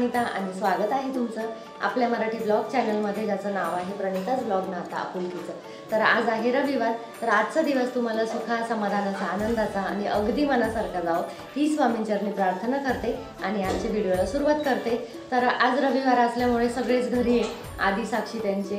प्रणिता आणि स्वागत आहे तुमचं आपल्या मराठी ब्लॉग चॅनलमध्ये, ज्याचं नाव आहे प्रणिताज ब्लॉग नाता आपुलकीचं। तर आज आहे रविवार, तर आजचा दिवस तुम्हाला सुखा समाधानाचा आनंदाचा आणि अगदी मनासारखा जावो ही स्वामींचरणी प्रार्थना करते आणि आजच्या व्हिडिओला सुरुवात करते। तर आज रविवार असल्यामुळे सगळेच घरी आहे। आधी साक्षी त्यांचे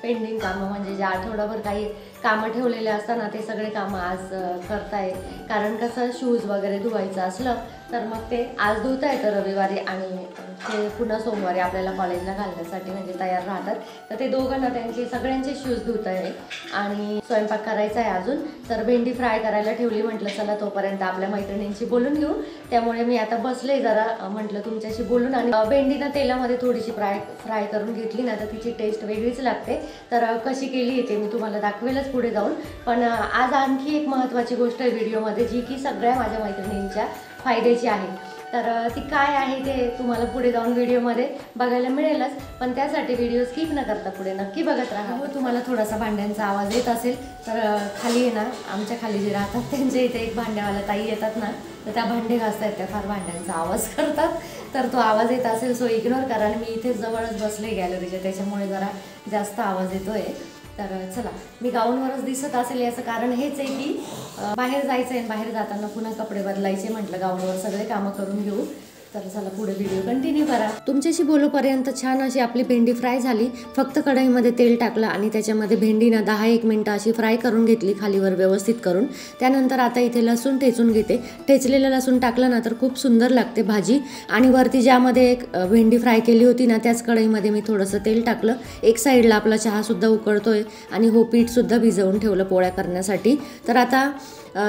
पेंडिंग कामं म्हणजे जे आठवडाभर काही कामं ठेवलेले असताना ते सगळे कामं आज करताय, कारण कसं शूज वगैरे धुवायचं असलं तर मग ते आज धुता येतं रविवारी आणि ते पुन्हा सोमवारी आपल्याला कॉलेजला घालण्यासाठी म्हणजे तयार राहतात। तर ते दोघांना त्यांचे सगळ्यांचे शूज धुता आहे आणि स्वयंपाक करायचा आहे अजून। तर भेंडी फ्राय करायला ठेवली, म्हटलं चला तोपर्यंत आपल्या मैत्रिणींशी बोलून घेऊ। त्यामुळे मी आता बसले जरा, म्हटलं तुमच्याशी बोलून। आणि भेंडी ना तेलामध्ये थोडीशी फ्राय करून घेतली ना तर तिची टेस्ट वेगळीच लागते। तर कशी केली ते मी तुम्हाला दाखवेलच पुढे जाऊन। पण आज आणखी एक महत्त्वाची गोष्ट आहे व्हिडिओमध्ये, जी की सगळ्या माझ्या मैत्रिणींच्या फायद्याची आहे। तर ती काय आहे ते तुम्हाला पुढे जाऊन व्हिडिओमध्ये बघायला मिळेलच, पण त्यासाठी व्हिडिओ स्किप न करता पुढे नक्की बघत राहा। तुम्हाला थोडासा भांड्यांचा आवाज येत असेल तर खाली आहे ना, आमच्या खाली जे राहतात त्यांच्या इथे एक भांड्यावाला ताई येतात ना, तर त्या भांडे घासतात, त्या फार भांड्यांचा आवाज करतात। तर तो आवाज येत असेल सो इग्नोर करा। आणि मी इथे जवळच बसले गॅलरीच्या, त्याच्यामुळे जरा जास्त आवाज येतोय। तर चला, मी गाऊनवरच दिसत असेल याचं कारण हेच आहे की बाहेर जायचं आहे, बाहेर जाताना पुन्हा कपडे बदलायचे, म्हटलं गाऊनवर सगळे कामं करून घेऊ। तर चला पुढे व्हिडिओ कंटिन्यू करा। तुमच्याशी बोलूपर्यंत छान अशी आपली भेंडी फ्राय झाली। फक्त कढईमध्ये तेल टाकलं आणि त्याच्यामध्ये भेंडी ना 10-1 मिनिटं अशी फ्राय करून घेतली खालीवर व्यवस्थित करून। त्यानंतर आता इथे लसूण ठेचून घेते। ठेचलेलं लसूण टाकलं ना तर खूप सुंदर लागते भाजी। आणि वरती ज्यामध्ये एक भेंडी फ्राय केली होती ना त्याच कढईमध्ये मी थोडंसं तेल टाकलं। एक साईडला आपला चहासुद्धा उकळतोय आणि हो पीठसुद्धा भिजवून ठेवलं पोळ्या करण्यासाठी। तर आता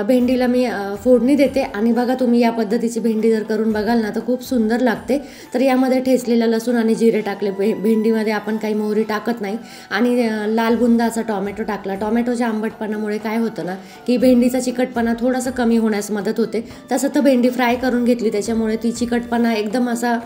भेंडीला मी फोडणी देते आणि बघा तुम्ही या पद्धतीची भेंडी जर करून बघाल ना तर खूप सुंदर लागते। तर यामध्ये ठेचलेला लसूण आणि जिरे टाकले। भेंडीमध्ये आपण काही मोहरी टाकत नाही। आणि लाल बुंदा असा टोमॅटो टाकला। टोमॅटोच्या आंबटपणामुळे काय होतं ना की भेंडीचा चिकटपणा थोडासा कमी होण्यास मदत होते। तसं तर भेंडी फ्राय करून घेतली त्याच्यामुळे ती चिकटपणा एकदम असा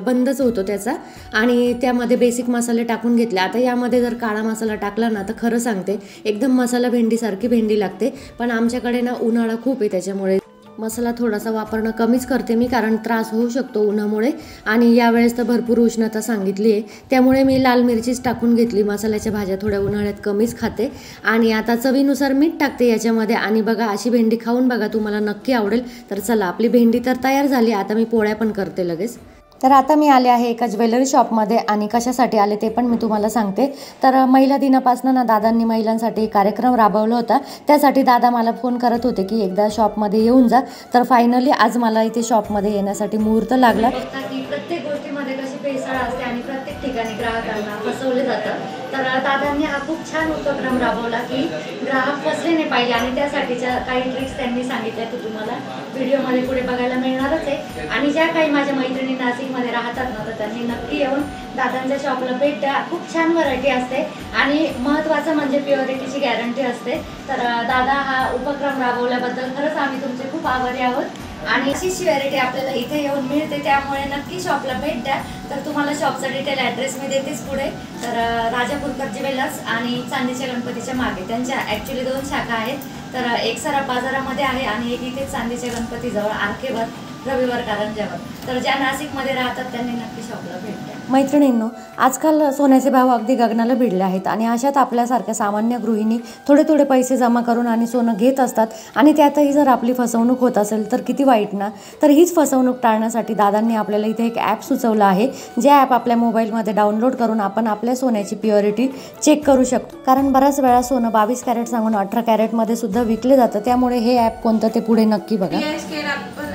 बंदच होतो त्याचा। आणि त्यामध्ये बेसिक मसाले टाकून घेतले। आता यामध्ये जर काळा मसाला टाकला ना तर खरं सांगते एकदम मसाला भेंडीसारखी भेंडी लागते, पण आमच्याकडे ना उन्हाळा खूप आहे त्याच्यामुळे मसाला थोडासा वापरणं कमीच करते मी, कारण त्रास होऊ शकतो उन्हामुळे। आणि यावेळेस तर भरपूर उष्णता सांगितली आहे, त्यामुळे मी लाल मिरचीच टाकून घेतली। मसाल्याच्या भाज्या थोड्या उन्हाळ्यात कमीच खाते। आणि आता चवीनुसार मीठ टाकते याच्यामध्ये। आणि बघा अशी भेंडी खाऊन बघा, तुम्हाला नक्की आवडेल। तर चला, आपली भेंडी तर तयार झाली, आता मी पोळ्या पण करते लगेच। तर आता मी आले आहे एका ज्वेलरी शॉपमध्ये आणि कशासाठी आले ते पण मी तुम्हाला सांगते। तर महिला दिनापासून ना दादांनी महिलांसाठी एक कार्यक्रम राबवला होता, त्यासाठी दादा मला फोन करत होते की एकदा शॉपमध्ये येऊन जा। तर फायनली आज मला इथे शॉपमध्ये येण्यासाठी मुहूर्त लागला। प्रत्येक गोष्टीमध्ये कशी भेसळ असते आणि प्रत्येक ठिकाणी ग्राहकांना फसवले जातं। तर दादांनी हा खूप छान उपक्रम राबवला की ग्राहक फसले नाही पाहिजे, आणि त्यासाठीच्या काही ट्रिक्स त्यांनी सांगितल्या तर तुम्हाला व्हिडिओमध्ये पुढे बघायला मिळणारच आहे। आणि ज्या काही माझ्या मैत्रिणी नाशिकमध्ये राहतात ना तर त्यांनी नक्की येऊन दादांच्या शॉपला भेट द्या। खूप छान व्हरायटी असते आणि महत्त्वाचं म्हणजे प्युरिटीची गॅरंटी असते। तर दादा हा उपक्रम राबवल्याबद्दल खरंच आम्ही तुमचे खूप आभारी आहोत। आणि अशीच व्हरायटी आपल्याला इथे येऊन मिळते, त्यामुळे नक्की शॉपला भेट द्या। तर तुम्हाला शॉपचा डिटेल ॲड्रेस मी देतेच पुढे। तर राजापूरकर ज्वेलर्स आणि चांदीच्या गणपतीच्या मागे त्यांच्या ॲक्च्युली 2 शाखा आहेत। तर एक सराफ बाजारामध्ये आहे आणि एक इथे चांदीच्या गणपतीजवळ आरकेवर रविवार कारंज्यावर। तर ज्या नाशिकमध्ये राहतात त्यांनी नक्की शॉपला भेट द्या। मैत्रिणींनो, आजकाल सोन्याचे भाव अगदी गगनाला भिडले आहेत आणि अशात आपल्यासारख्या सामान्य गृहिणी थोडे थोडे पैसे जमा करून आणि सोनं घेत असतात। आणि त्यातही जर आपली फसवणूक होत असेल तर किती वाईट ना। तर हीच फसवणूक टाळण्यासाठी दादांनी आपल्याला इथे एक ॲप सुचवलं आहे, जे ॲप आपल्या मोबाईलमध्ये डाउनलोड करून आपण आपल्या सोन्याची प्युरिटी चेक करू शकतो। कारण बऱ्याच वेळा सोनं 22 कॅरेट सांगून 18 कॅरेटमध्ये सुद्धा विकले जातं, त्यामुळे हे ॲप कोणतं ते पुढे नक्की बघा।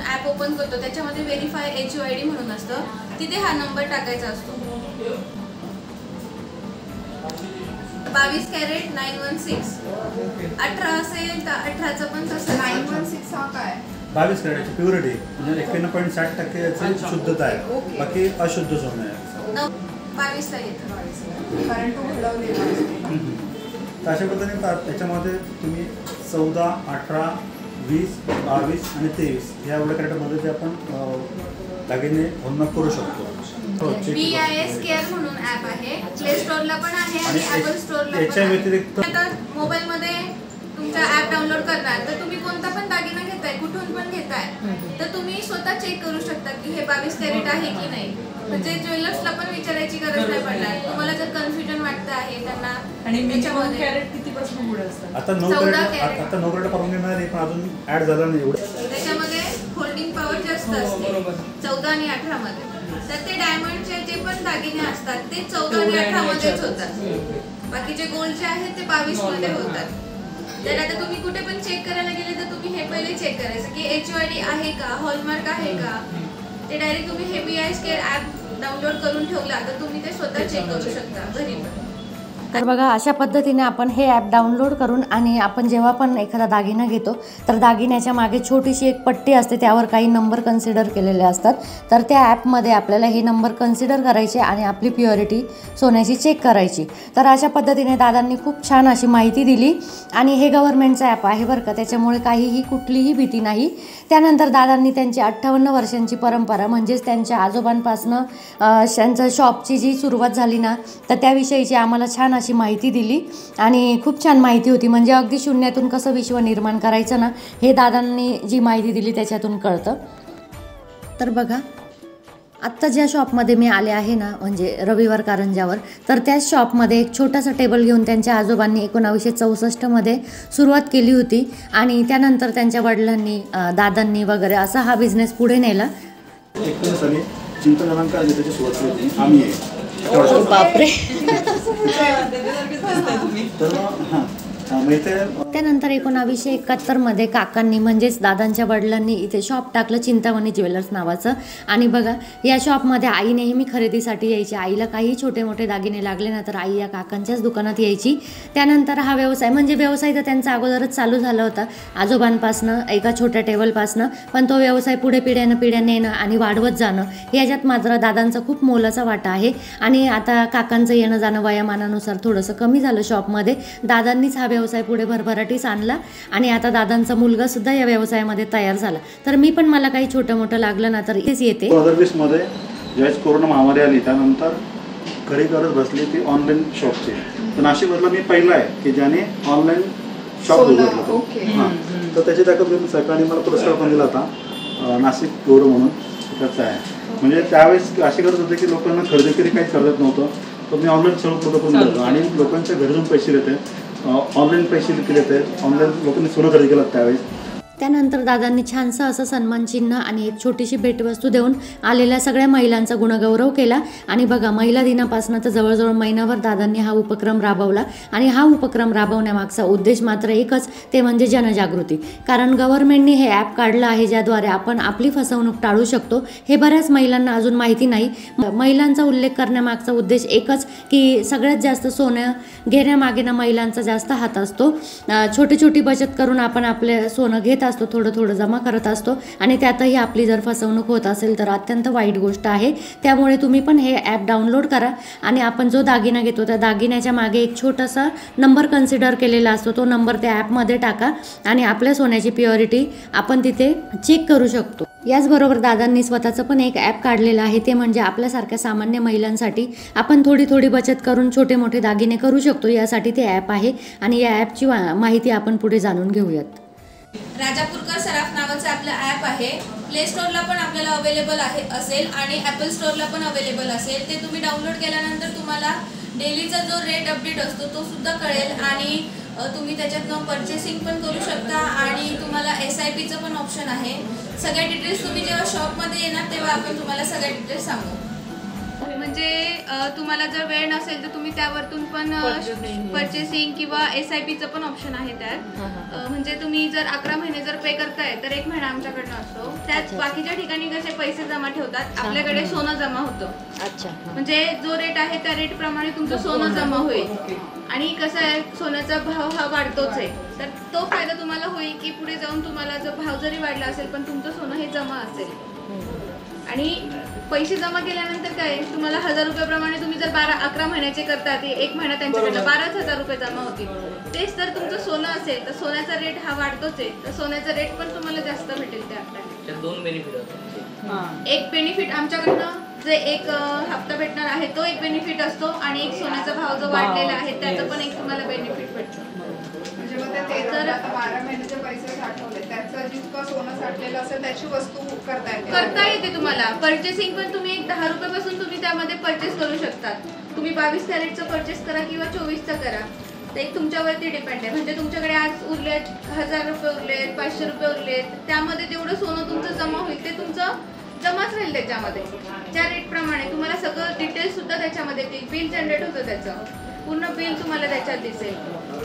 ॲप ओपन करतो, त्याच्यामध्ये व्हेरीफाय HUID म्हणून असतं, तिथे हा नंबर टाकायचा असतो। 22 कॅरेट 916 18 असेल तर 18चं पण तसं 916 हा काय 22 कॅरेटची प्युरिटी म्हणजे 91.60% याची शुद्धता आहे, बाकी अशुद्ध सोनं आहे। 22 ला येतं कारण तो घडवलेला तर अशा पद्धतीने त्याच्यामध्ये तुम्ही 14, 18, 20, 22 आणि 23 या एवढ्या कॅरेटमध्ये ते आपण दागिने होममेक करू शकतो। BIS केअर म्हणून ॲप आहे, प्ले स्टोअरला पण आहे आणि ॲपल स्टोअरला याच्या व्यतिरिक्त आता मोबाईलमध्ये तुमचा ॲप डाउनलोड करणार तर तुम्ही कोणता पण दागिना घेताय, कुठून पण घेताय, तर तुम्ही स्वतः चेक करू शकता की हे 22 कॅरेट आहे की नाही। म्हणजे ज्वेलर्सला पण विचारायची गरज नाही पडणार. तुम्हाला जर कन्फ्युजन वाटतं आहे त्यांना आणि मिनिमम त्याच्यामध्ये कॅरेट कितीपासून पुढे असतात? आता 9 कॅरेट आता 9 कॅरेट परवानगी मिळाली पण अजून ऍड झाला नाही एवढं. त्याच्यामध्ये होल्डिंग पॉवर जास्त असते बरोबर. 14 आणि 18 मध्ये. तर ते डायमंडचे जे पण दागिने असतात ते 14 आणि 18 मध्येच होतात. बाकीचे गोल्डचे आहेत ते 22 मध्ये होतात. तर आता तुम्ही कुठे पण चेक करायला गेले तर तुम्ही हे पहिले चेक करायचं की HUID आहे का, हॉलमार्क आहे का. ते डायरेक्ट तुम्ही हे BIS केअर ॲप डाउनलोड करून ठेवला तर तुम्ही ते स्वतः चेक करू शकता घरी पण. तर बघा अशा पद्धतीने आपण हे ॲप डाउनलोड करून आणि आपण जेव्हा पण एखादा दागिना घेतो तर दागिन्याच्या मागे छोटीशी एक पट्टी असते, त्यावर काही नंबर कन्सिडर केलेले असतात. तर त्या ॲपमध्ये आपल्याला हे नंबर कन्सिडर करायचे आणि आपली प्युरिटी सोन्याची चेक करायची. तर अशा पद्धतीने दादांनी खूप छान अशी माहिती दिली आणि हे गव्हर्नमेंटचं ॲप आहे बरं का, त्याच्यामुळे काहीही कुठलीही भीती नाही. त्यानंतर दादांनी त्यांची 58 वर्षांची परंपरा म्हणजेच त्यांच्या आजोबांपासनं त्यांच्या शॉपची जी सुरुवात झाली ना तर त्याविषयीची आम्हाला छान अशी माहिती दिली आणि खूप छान माहिती होती. म्हणजे अगदी शून्यातून कसं विश्व निर्माण करायचं ना हे दादांनी जी माहिती दिली त्याच्यातून कळतं. तर बघा आत्ता ज्या शॉपमध्ये मी आले आहे ना म्हणजे रविवार कारंजावर, तर त्याच शॉपमध्ये एक छोटासा टेबल घेऊन त्यांच्या आजोबांनी 1964मध्ये सुरुवात केली होती आणि त्यानंतर त्यांच्या वडिलांनी दादांनी वगैरे असा हा बिझनेस पुढे नेला. 19 साली चिंताजनक त्याची सुरुवात केली होती आम्ही आहे. बापरे. तर माहिती आहे त्यानंतर 1971मध्ये काकांनी म्हणजेच दादांच्या वडिलांनी इथे शॉप टाकलं चिंतामणी ज्वेलर्स नावाचं. आणि बघा या शॉपमध्ये आई नेहमी खरेदीसाठी यायची. आईला काही छोटे मोठे दागिने लागले ना तर आई या काकांच्याच दुकानात यायची. त्यानंतर हा व्यवसाय म्हणजे व्यवसाय तर त्यांचा अगोदरच चालू झाला होता आजोबांपासनं एका छोट्या टेबलपासनं, पण तो व्यवसाय पुढे पिढ्यानं नेणं आणि वाढवत जाणं याच्यात मात्र दादांचा खूप मोलाचा वाटा आहे. आणि आता काकांचं येणं जाणं वयामानानुसार थोडंसं कमी झालं शॉपमध्ये. दादांनीच हा व्यवसाय पुढे भरभराटीस आणला आणि आता दादांचा मुलगा सुद्धा या व्यवसायामध्ये तयार झाला. तर मी पण मला काही छोटं मोठं लागलं ना तर इथेच येते. 2020 मध्ये ज्यावेळेस कोरोना महामारी आली त्यानंतर खरी गरज बसली ती ऑनलाईन शॉपची. तर नाशिकमधला मी पहिला आहे की ज्याने ऑनलाईन शॉप उघडलं. हां तर त्याची ताकद सरकारने मला पुरस्कार पण दिला होता नाशिक गौरव म्हणून त्याचा आहे. म्हणजे त्यावेळेस अशी गरज होती की लोकांना खरेदी काही करत नव्हतं तर मी ऑनलाईन सर्व पुढं करून दिलं आणि लोकांच्या घरी पैसे देते, ऑनलाईन पैसे केले ते ऑनलाईन लोकांनी सोनं खरेदी केलं त्यावेळेस. त्यानंतर दादांनी छानसं असं सन्मानचिन्ह आणि एक छोटीशी भेटवस्तू देऊन आलेल्या सगळ्या महिलांचा गुणगौरव केला. आणि बघा महिला दिनापासून तर जवळजवळ महिनाभर दादांनी हा उपक्रम राबवला आणि हा उपक्रम राबवण्यामागचा उद्देश मात्र एकच, ते म्हणजे जनजागृती. कारण गव्हर्नमेंटने हे ॲप काढलं आहे ज्याद्वारे आपण आपली फसवणूक टाळू शकतो. हे बऱ्याच महिलांना अजून माहिती नाही. महिलांचा उल्लेख करण्यामागचा उद्देश एकच की सगळ्यात जास्त सोनं घेण्यामागे ना महिलांचा जास्त हात असतो. छोटी छोटी बचत करून आपण आपले सोनं घेत असतो, थोडं थोडं जमा करत असतो आणि त्यातही आपली जर फसवणूक होत असेल तर अत्यंत वाईट गोष्ट आहे. त्यामुळे तुम्ही पण हे ॲप डाउनलोड करा आणि आपण जो दागिना घेतो त्या दागिन्याच्या मागे एक छोटासा नंबर कन्सिडर केलेला असतो, तो नंबर त्या ॲपमध्ये टाका आणि आपल्या सोन्याची प्युरिटी आपण तिथे चेक करू शकतो. याचबरोबर दादांनी स्वतःचं पण एक ॲप काढलेलं आहे, ते म्हणजे आपल्यासारख्या सामान्य महिलांसाठी आपण थोडी थोडी बचत करून छोटे मोठे दागिने करू शकतो यासाठी ते ॲप आहे आणि या ॲपची माहिती आपण पुढे जाणून घेऊयात. राजापूरकर सराफ नावाचं आपलं ॲप आहे. प्ले स्टोअरला पण आपल्याला अवेलेबल असेल आणि ॲपल स्टोअरला पण अवेलेबल असेल. ते तुम्ही डाउनलोड केल्यानंतर तुम्हाला डेलीचा जो रेट अपडेट असतो तो सुद्धा कळेल आणि तुम्ही त्याच्यातनं परचेसिंग पण करू शकता आणि तुम्हाला SIPचं पण ऑप्शन आहे. सगळ्या डिटेल्स तुम्ही जेव्हा शॉपमध्ये येणार तेव्हा आपण तुम्हाला सगळ्या डिटेल्स सांगू. म्हणजे तुम्हाला जर वेळ नसेल तर तुम्ही त्यावरतून पण परचेसिंग किंवा SIPचं पण ऑप्शन आहे त्यात. म्हणजे तुम्ही जर 11 महिने जर पे करताय तर 1 महिना आमच्याकडनं असतो. त्यात बाकीच्या ठिकाणी कसे पैसे जमा ठेवतात, आपल्याकडे सोनं जमा होतं. अच्छा, म्हणजे जो रेट आहे त्या रेट प्रमाणे तुमचं सोनं जमा होईल. आणि कसं आहे सोन्याचा भाव हा वाढतोच आहे तर तो फायदा तुम्हाला होईल की पुढे जाऊन तुम्हाला जर भाव जरी वाढला असेल पण तुमचं सोनं हे जमा असेल. आणि पैसे जमा केल्यानंतर काय तुम्हाला 1000 रुपयाप्रमाणे तुम्ही जर 11 महिन्याचे करता ते 1 महिना त्यांच्याकडनं 12,000 रुपये जमा होतील. तेच जर तुमचं सोनं असेल तर सोन्याचा रेट हा वाढतोच आहे तर सोन्याचा रेट पण तुम्हाला जास्त भेटेल त्या. 2 बेनिफिट होतात. एक बेनिफिट आमच्याकडनं जे एक हप्ता भेटणार आहे तो एक बेनिफिट असतो आणि एक सोन्याचा भाव जो वाढलेला आहे त्याचा पण एक तुम्हाला बेनिफिट भेटतो. म्हणजे मग त्या ते तर आता 12 महिन्याचे पैसे साठवले त्याचं जितकं सोनं साठलेलं असेल त्याची वस्तू करता येते तुम्हाला. पर्चेसिंग पण तुम्ही एक 10 रुपयापासून तुम्ही त्यामध्ये परचेस करू शकतात. तुम्ही 22 कॅरेटचं परचेस करा किंवा 24चं करा, ते तुमच्यावरती डिपेंड आहे. म्हणजे तुमच्याकडे आज उरलेत 1000 रुपये उरलेत, 500 रुपये उरलेत, त्यामध्ये तेवढं सोनं तुमचं जमा होईल, ते तुमचं जमाच राहील त्याच्यामध्ये. त्या रेटप्रमाणे तुम्हाला सगळं डिटेल्स सुद्धा त्याच्यामध्ये येतील. बिल जनरेट होतं त्याचं, पूर्ण बिल तुम्हाला त्याच्यात दिसेल.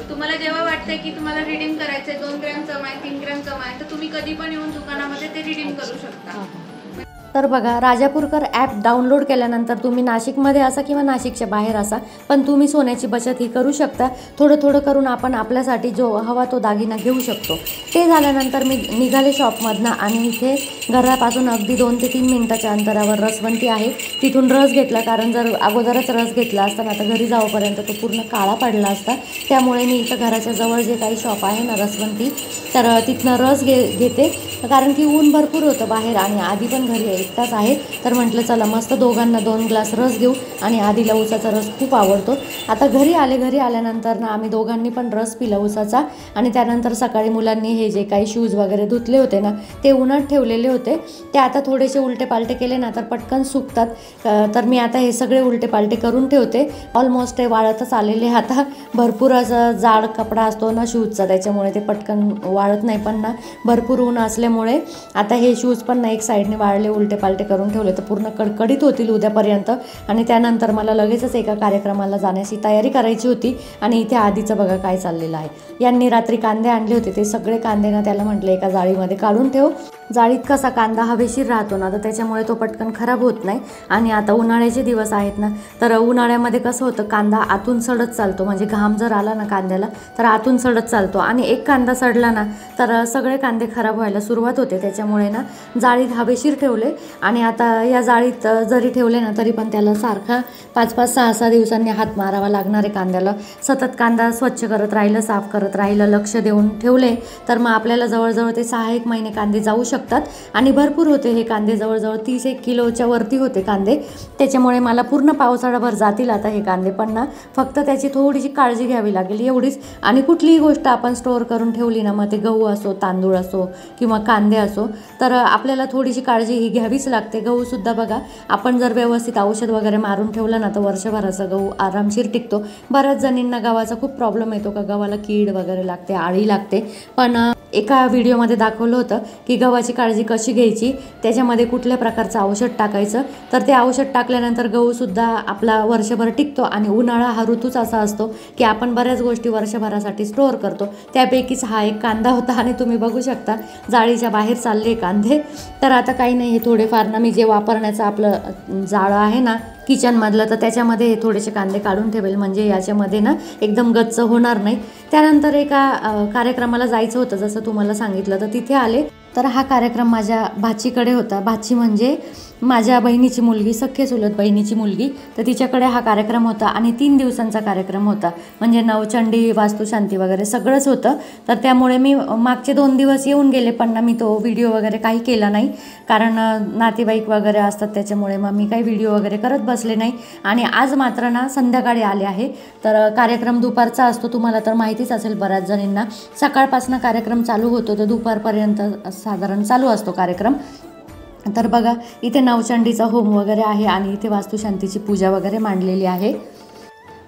तुम्हाला जेव्हा वाटतंय की तुम्हाला रिडीम करायचंय 2 ग्रॅम कम आहे, 3 ग्रॅम कम आहे, तर तुम्ही कधी पण येऊन दुकानामध्ये ते रिडीम करू शकता. तर बघा, राजापूरकर ॲप डाउनलोड केल्यानंतर तुम्ही नाशिकमध्ये असा किंवा नाशिकच्या बाहेर असा, पण तुम्ही सोन्याची बचत ही करू शकता. थोडं थोडं करून आपण आपल्यासाठी जो हवा तो दागिना घेऊ शकतो. ते झाल्यानंतर मी निघाले शॉपमधनं आणि इथे घरापासून अगदी 2 ते 3 मिनिटाच्या अंतरावर रसवंती आहे, तिथून रस घेतला. कारण जर अगोदरच रस घेतला असता ना तर घरी जाऊपर्यंत तो पूर्ण काळा पडला असता. त्यामुळे मी इथं घराच्या जवळ जे काही शॉप आहे ना रसवंती, तर तिथनं रस घेते. कारण की ऊन भरपूर होतं बाहेर आणि आधी पण घरी एकटाच आहे, तर म्हटलं चला मस्त दोघांना 2 ग्लास रस घेऊ. आणि आधीला ऊसाचा रस खूप आवडतो. आता घरी आल्यानंतर ना आम्ही दोघांनी पण रस पिला ऊसाचा. आणि त्यानंतर सकाळी मुलांनी हे जे काही शूज वगैरे धुतले होते ना ते उन्हात ठेवलेले होते, ते आता थोडेसे उलटे पालटे केले ना तर पटकन सुकतात. तर मी आता हे सगळे उलटे पालटे करून ठेवते. ऑलमोस्ट ते वाळतच आलेले. आता भरपूर असं जाड कपडा असतो ना शूजचा, त्याच्यामुळे ते पटकन वाळत नाही. पण ना भरपूर ऊन असल्यामुळे आता हे शूज पण ना एक साईडने वाळले, उलटे पालटे करून ठेवले तर पूर्ण कडकडीत होतील उद्यापर्यंत. आणि त्यानंतर मला लगेचच एका कार्यक्रमाला जाण्याची तयारी करायची होती. आणि इथे आधीचं बघा काय चाललेलं आहे. यांनी रात्री कांदे आणले होते, ते सगळे कांदे ना त्याला म्हटलं एका जाळीमध्ये काढून ठेव. जाळीत कसा कांदा हवेशीर राहतो ना तर त्याच्यामुळे तो पटकन खराब होत नाही. आणि आता उन्हाळ्याचे दिवस आहेत ना, तर उन्हाळ्यामध्ये कसं होतं कांदा आतून सडत चालतो. म्हणजे घाम जर आला ना कांद्याला तर आतून सडत चालतो. आणि एक कांदा सडला ना तर सगळे कांदे खराब व्हायला सुरुवात होते. त्याच्यामुळे ना जाळीत हवेशीर ठेवले. आणि आता या जाळीत जरी ठेवले ना तरी पण त्याला सारखा 5-5, 6-6 दिवसांनी हात मारावा लागणार आहे कांद्याला. सतत कांदा स्वच्छ करत राहिलं, साफ करत राहिलं, लक्ष देऊन ठेवले तर मग आपल्याला जवळजवळ ते 6-1 महिने कांदे जाऊ शकतात. आणि भरपूर होते हे कांदे, जवळजवळ 30-1 किलोच्या वरती होते कांदे. त्याच्यामुळे मला पूर्ण पावसाळाभर जातील आता हे कांदे. पण ना फक्त त्याची थोडीशी काळजी घ्यावी लागेल एवढीच. आणि कुठलीही गोष्ट आपण स्टोअर करून ठेवली ना, मग ते गहू असो, तांदूळ असो किंवा कांदे असो, तर आपल्याला थोडीशी काळजी ही घ्यावीच लागते. गहूसुद्धा बघा, आपण जर व्यवस्थित औषध वगैरे मारून ठेवलं ना तर वर्षभराचा गहू आरामशीर टिकतो. बऱ्याच जणींना गव्हाचा खूप प्रॉब्लेम येतो का गव्हाला कीड वगैरे लागते, आळी लागते. पण एका व्हिडिओमध्ये दाखवलं होतं की गव्हाची काळजी कशी घ्यायची, त्याच्यामध्ये कुठल्या प्रकारचं औषध टाकायचं. तर ते औषध टाकल्यानंतर गहूसुद्धा आपला वर्षभर टिकतो. आणि उन्हाळा हा ऋतूच असा असतो की आपण बऱ्याच गोष्टी वर्षभरासाठी स्टोअर करतो. त्यापैकीच हा एक कांदा होता. आणि तुम्ही बघू शकता जाळीच्या बाहेर चालले कांदे. तर आता काही नाही, हे थोडेफार ना मी जे वापरण्याचं आपलं जाळं आहे ना किचनमधलं, तर त्याच्यामध्ये हे थोडेसे कांदे काढून ठेवेल, म्हणजे याच्यामध्ये ना एकदम गच्च होणार नाही. त्यानंतर एका कार्यक्रमाला जायचं होतं जसं तुम्हाला सांगितलं, तर तिथे आले. तर हा कार्यक्रम माझ्या भाचीकडे होता. भाची म्हणजे माझ्या बहिणीची मुलगी, सख्खे चुलत बहिणीची मुलगी. तर तिच्याकडे हा कार्यक्रम होता. आणि 3 दिवसांचा कार्यक्रम होता. म्हणजे नवचंडी, वास्तुशांती वगैरे सगळंच होतं. तर त्यामुळे मी मागचे 2 दिवस येऊन गेले, पण ना मी तो व्हिडिओ वगैरे काही केला नाही. कारण नातेवाईक वगैरे असतात, त्याच्यामुळे मग मी काही व्हिडिओ वगैरे करत बसले नाही. आणि आज मात्र ना संध्याकाळी आले आहे. तर कार्यक्रम दुपारचा असतो, तुम्हाला तर माहितीच असेल बऱ्याच जणींना. सकाळपासून कार्यक्रम चालू होतो तर दुपारपर्यंत साधारण चालू असतो कार्यक्रम. तर बघा, इथे नवचंडीचा होम वगैरे आहे आणि इथे वास्तुशांतीची पूजा वगैरे मांडलेली आहे.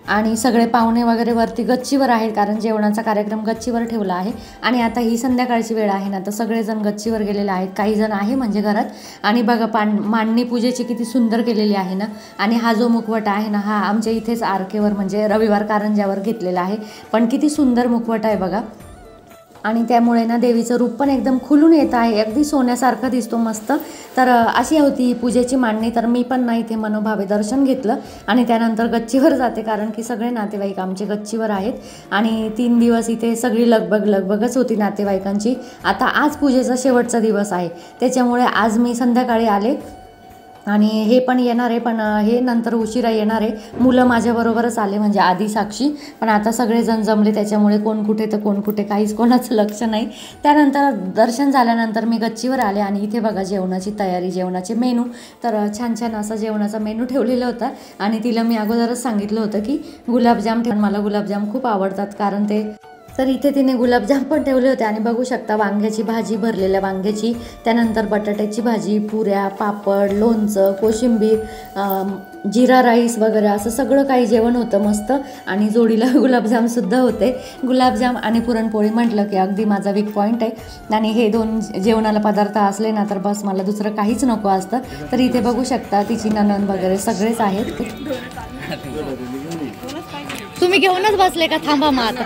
आणि सगळे पाहुणे वगैरे वरती गच्चीवर आहेत, कारण जेवणाचा कार्यक्रम गच्चीवर ठेवला आहे. आणि आता ही संध्याकाळची वेळ आहे ना, तर सगळेजण गच्चीवर गेलेले आहेत, काही जण आहे म्हणजे घरात. आणि बघा मांडणी पूजेची किती सुंदर केलेली आहे ना. आणि हा जो मुखवटा आहे ना, हा आमच्या इथेच आरकेवर म्हणजे रविवार कारंज्यावर घेतलेला आहे. पण किती सुंदर मुखवटा आहे बघा. आणि त्यामुळे ना देवीचं रूप पण एकदम खुलून येत आहे, अगदी सोन्यासारखं दिसतो मस्त. तर अशी होती ही पूजेची मांडणी. तर मी पण ना इथे मनोभावे दर्शन घेतलं आणि त्यानंतर गच्चीवर जाते, कारण की सगळे नातेवाईक आमचे गच्चीवर आहेत. आणि 3 दिवस इथे सगळी लगबगच होती नातेवाईकांची. आता आज पूजेचा शेवटचा दिवस आहे, त्याच्यामुळे आज मी संध्याकाळी आले. आणि हे पण येणार आहे, पण हे नंतर उशिरा येणार आहे. मुलं माझ्याबरोबरच आले, म्हणजे आधी साक्षी, पण आता सगळेजण जमले, त्याच्यामुळे कोण कुठे तर कोण कुठे, काहीच कोणाचं लक्ष नाही. त्यानंतर दर्शन झाल्यानंतर मी गच्चीवर आले आणि इथे बघा जेवणाची तयारी, जेवणाचे मेनू. तर छान छान असा जेवणाचा मेनू ठेवलेला होता. आणि तिला मी अगोदरच सांगितलं होतं की गुलाबजाम ठेवून, मला गुलाबजाम खूप आवडतात, कारण ते तर इथे तिने गुलाबजाम पण ठेवले होते आणि बघू शकता वांग्याची भाजी, भरलेल्या वांग्याची, त्यानंतर बटाट्याची भाजी, पुऱ्या, पापड, लोणचं, कोशिंबीर, जिरा राईस वगैरे असं सगळं काही जेवण होतं मस्त. आणि जोडीला गुलाबजामसुद्धा होते. गुलाबजाम आणि पुरणपोळी म्हटलं की अगदी माझा वीक पॉईंट आहे आणि हे 2 जेवणाला पदार्थ असले ना तर बस मला दुसरं काहीच नको असतं. तर इथे बघू शकता तिची नणंद वगैरे सगळेच आहेत. तुम्ही घेऊनच बसले का? थांबा मग आता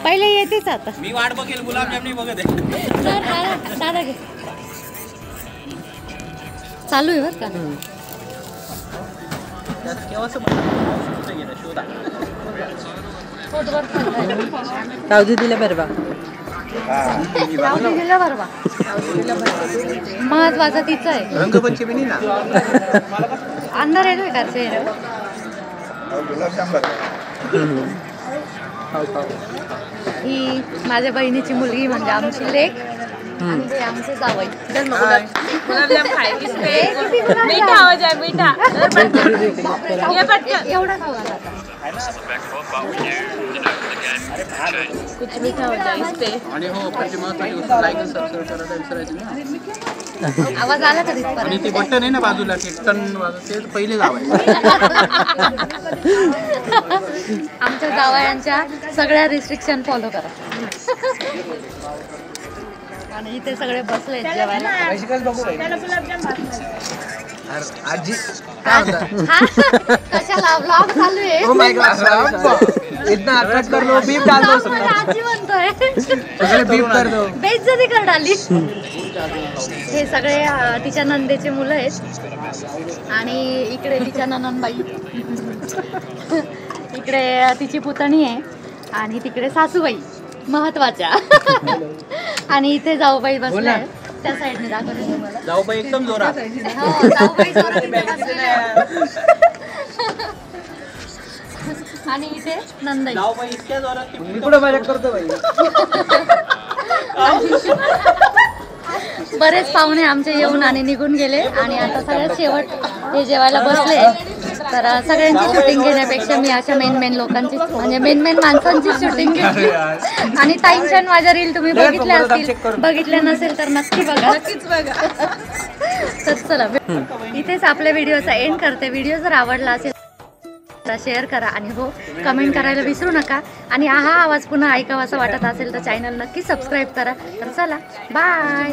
पहिले येतेच आता मी वाट बघेल, गुलाबजाम नाही बघत आहे. दादा घे, चालू आहे बरं का. राहू दिलं बरं बा. दिलं बरं बा. महत्वाचं तिचं आहे. रंगपंचमी ना अंधार येतोय का चेहऱ्यावर? ही माझ्या बहिणीची मुलगी म्हणजे आमची लेक आणि हे आमचे जावई. गुलाबजाम खायची एवढा खावा आता. कुछ मीठा हो जाए इस पे. आणि हो प्रति महत्वाची गोष्ट लाईक आणि सबस्क्राईब करायला विसरायचं नाही. आवाज आला का तिथपर्यंत? आणि ते बटन आहे ना बाजूला कीर्तन ते पहिले लावायचं. आमच्या जावयांच्या सगळ्या रिस्ट्रिक्शन फॉलो करा. आणि इथे सगळे बसले जेवायला. आजी कशाला व्लॉग चालू आहे? ओ माय गॉड इतना कट कर लो, बीप डाल दो. आजी म्हणतोय सगळे बीप कर दो. बेइज्जती कर डाली. हे सगळे तिच्या नंदेचे मुलं आहेत आणि इकडे तिच्या ननंदबाई, इकडे तिची पुतणी आहे आणि तिकडे सासूबाई महत्वाच्या. आणि इथे जाऊबाई बसल्या आहेत. त्या साईडने दाखवते तुम्हाला. जाऊ बाई एकदम जोरात. हो, जाऊबाई जोरात इथे बसलेल्या आहेत. आणि इथे नंदाई. जाऊ बाई इतक्या जोरात की मी कुठं मजा करतो बाई. बरेच पाहुणे आमचे येऊन आणि निघून गेले आणि आता सगळ्यात शेवट हे जेवायला बसले. तर सगळ्यांची शूटिंग घेण्यापेक्षा मी अशा मेन लोकांची म्हणजे मेन माणसांची शूटिंग घेतली. आणि ताईंच्या माझ्या रील तुम्ही बघितल्या असतील, बघितल्या नसेल तर नक्की बघा. तर चला इथेच आपल्या व्हिडिओचा एंड करते. व्हिडिओ जर आवडला असेल तर शेअर करा आणि हो कमेंट करायला विसरू नका. आणि हा आवाज पुन्हा ऐकावासा वाटत असेल तर चॅनल नक्की सबस्क्राईब करा. तर चला बाय.